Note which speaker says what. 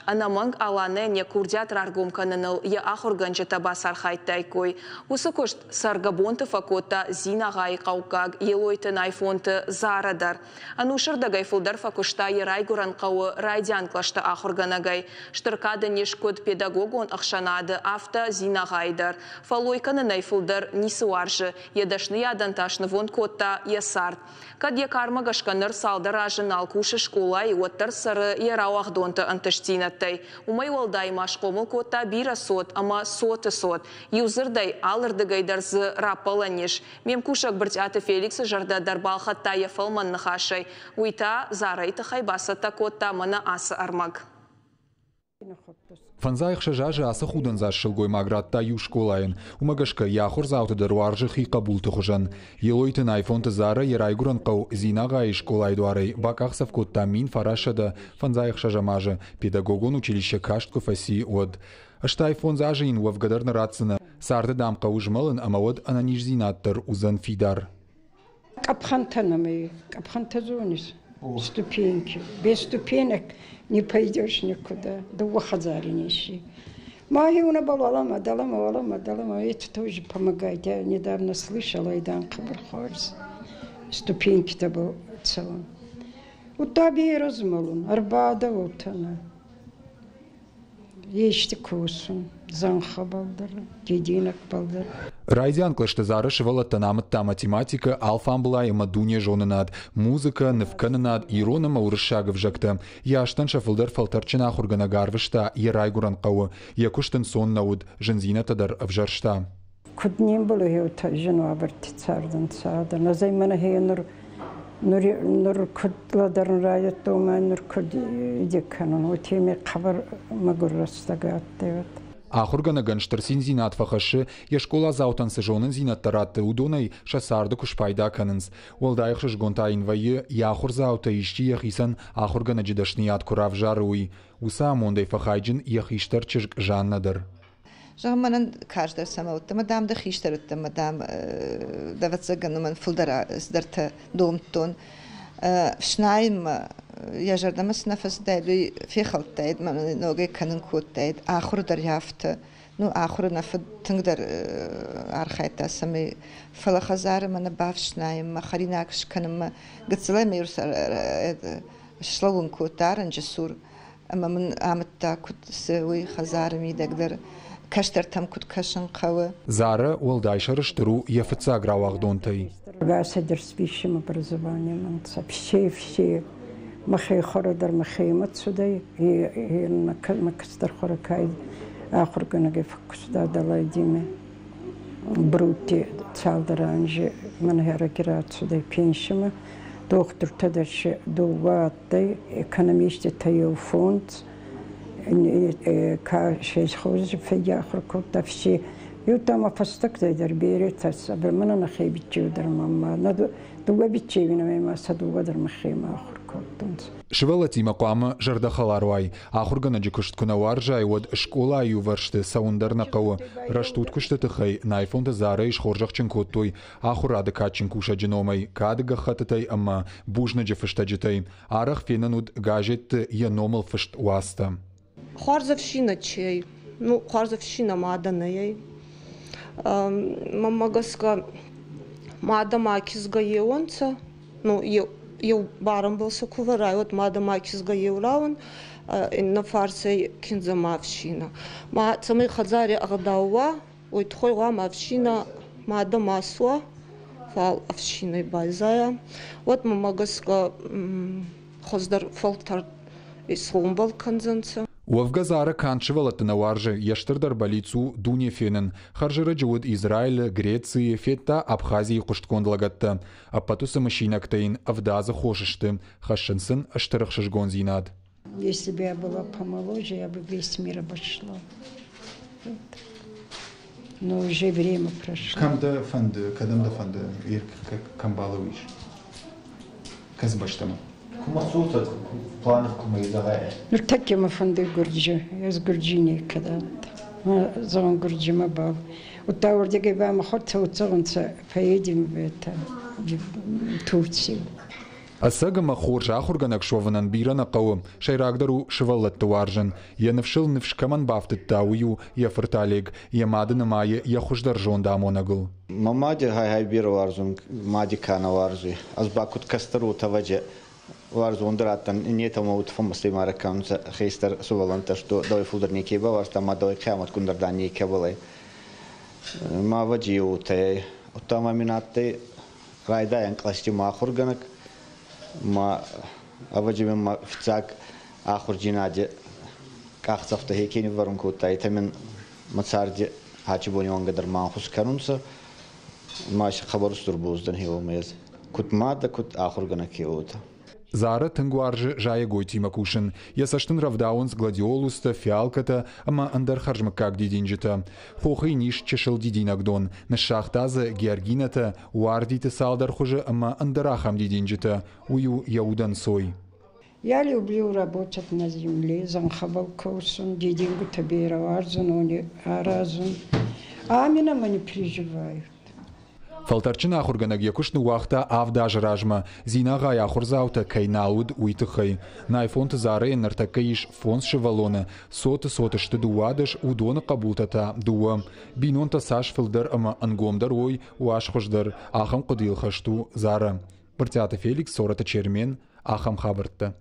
Speaker 1: Anamang alane ne kurdiat rargum kananıl ya ahorganca tabasar haytaykoy. Usakosht sargabonta fakota zina gai qaukag yeloyten iPhone zaradar. Anushar gayfuldar fakoshta yarayguran qaw raydian klashta ahorganagay. Shtarkada nishkod pedagogon akhshanada afta zina gaydar. Faloy kananayfuldar nisuarje yadashni яданташны вон кота ясарт. Kad yakarma gashkanar saldarajın alkuşa şkolay otar sarı yarawaqdonta antashtinatay. Umay walday mashqomul kota bira sot ama sota sot. Yuzerday alırdıgaydarzı rapalanish. Memkuşak birtata Felix jarda darbal hatta yafalman nakhashay. Uita zarayta khaybasata kota mana asa armag.
Speaker 2: Фанзайх шажажи аса худан за шилгой магратта ю школаен. Умагашка яхур заута дарваржи хи кабулты хужан. Елойтен айфонта зара ерайгуран қау зинага и школай дуарай. Бакахсав котта мин фарашада фанзайх шажамажа. Педагогон училище каштков аси од. Ашта айфон зажин уав гадарна рацина. Сарда дам қаужмалын амавод ананиш зинаттар узан фидар.
Speaker 3: Капхантанами, капхантазонис. Ступеньки. Без ступенек не пойдешь никуда. Да ухазаринищи. Магиуна балалама, далама. Это тоже помогает. Я недавно слышала, Айдан Кабархорс. Ступеньки-то был целом. У таби и размолун. Арбада вот она. Есть кусун. Занха балдар. Единок балдар.
Speaker 2: Райдян клашта зара шевала танаматта математика алфамбла и мадуния жонанад. Музыка невкананад ирона маурышагов жакта. Яштан шафылдар фалтарчина хургана гарвышта ерайгуран қауы. Якуштан сон науд жензина тадар авжаршта.
Speaker 3: Куднем было его жену абарти цардан цада. Назаймана хей нур кудладарн раят дома нур куд идеканон. Утеме қабар магуррастагаттеват.
Speaker 2: Ахургана ганштарсин зинат фахашы, ешкола заутан сежонын зинаттаратты удонай шасарды кушпайда канынс. Олдайх шашгонтайын вайы яхур заута ишчи яхисан ахургана джидашният курав жаруи. Уса амондай фахайджин яхиштар чижг жаннадыр.
Speaker 4: Жаманан каждый самаутта, мадам да хиштарутта, мадам даватсагану ман фулдара сдарта домтон. Шнайм я жардамас нафас дайду фихалтайд, ман ноге канын коттайд, ахур дарьяфта, ну ахур нафа тыңдар архайта сами фалахазары мана бав шнайм, махаринакш каным гацлайм юрсар шлавун коттарын жасур, ман аматта кут севуй хазары мидагдар. Каштар там кут кашан қавы.
Speaker 2: Зара олдайшары штыру ефыца гравағдонтай.
Speaker 3: Гасадер с высшим образованием. Все. Махей хородар махей мацудай. И макастар хоракай. Ахурганаге фокусда далай диме. Брути цалдаранжи. Манхера кирацудай пеншима. Доктор тадаши доваттай. Экономисти тайо фонд. Кашеш хожи федяхр кота все. Ютама постактай дарбери тас. Абермана нахей бичев дармамма. Наду дуга бичевина мема садуга дармахема ахр котунс.
Speaker 2: Швелати мақамы жардахаларуай. Ахургана джикушт кунаваржай од школа аю варшты саундарна қауы. Раштут куштыты хай найфонда зары иш хоржақчын коттой. Ахурады качын куша джиномай. Кадыга хатытай амма бужна джифышта джитай. Арах фенануд гажетты яномал фышт уаста.
Speaker 5: Харзовщина чей? Ну, харзовщина маданая. Мамагаска мадама кизга еонца. Ну, ел барам был сокуварай, вот мадама кизга еураун. На фарсе кинзамавщина. Ма самый хазари агдауа, ой тхойва мавщина мадама суа. Фал авщиной байзая. Вот мамагаска хоздар фалтар и сломбал канзанца.
Speaker 2: Уавгазара канчевалата наваржа яштырдар балицу дуне фенен. Харжыра джуд Израиль, Греции, Фетта, Абхазии кушткондлагатта. Апатуса машинактайн авдаза хошишты. Хашенсын аштырахшишгон зинад.
Speaker 3: Если бы я была помоложе, я бы весь мир обошла. Но уже время прошло.
Speaker 6: Камда фанды, кадамда фанды, камбалович. Казбаштама. Кумасута планов кумайдагая.
Speaker 3: Ну так я мафанды Гурджи, я с Гурджини когда-то. Зон Гурджима бал. Вот та урдега ба махотца уцогонца поедем в это в Турцию.
Speaker 2: Асагама хоржа хурганак шованан бирана қауым, шайрагдару шываллатты варжын. Янывшыл нывшкаман бафтыт тауyu, яфырталег, ямадына майы яхуждар жонда амонагыл.
Speaker 7: Мамади хай бир варжын, мади кана варжы. Азбакут кастару таваджа варжы ондыраттан нетама утфамасли мараканца хейстар суваланта, что дой фулдар некеба варжта, ма дой кямат кундардан некебалай. Ма ваджи утай, утама минатты райдаян класти ма хурганак, ما أوجه من فتاك آخر جنادي كأخذته هيكيني ورم كوتاي تمن متصارج هاتشبوني وانقدر ما خص كرنسا ماش خبر استربوز دن هيو ميز كنت ماده كنت آخر جنا كيوتا
Speaker 2: Зара тынгуаржы жая гойти кушын. Ясаштын равдаунс гладиолуста, фиалката, ама андар харжмакак дидинжита. Хохы ниш чешыл дидинагдон. На шахтазы георгината, уардиты салдар хуже, ама андарахам дидинжита. Ую яудан сой.
Speaker 3: Я люблю работать на земле, занхабал коусон, дидингу табира варзан, они аразан. А меня не переживают.
Speaker 2: Фалтарчин ахурганаг якушны уақта авдаж ражма, зинага яхурзаута кайналуд уйтыхай. Найфонты зары нартакаиш фонсши валоны, соты дуадыш удоны қабултата дуа. Бинонта саш филдар ама ангомдар ой уаш хождар, ахам қудил хашту зары. Бартята Феликс сората чермен, ахам хабыртты.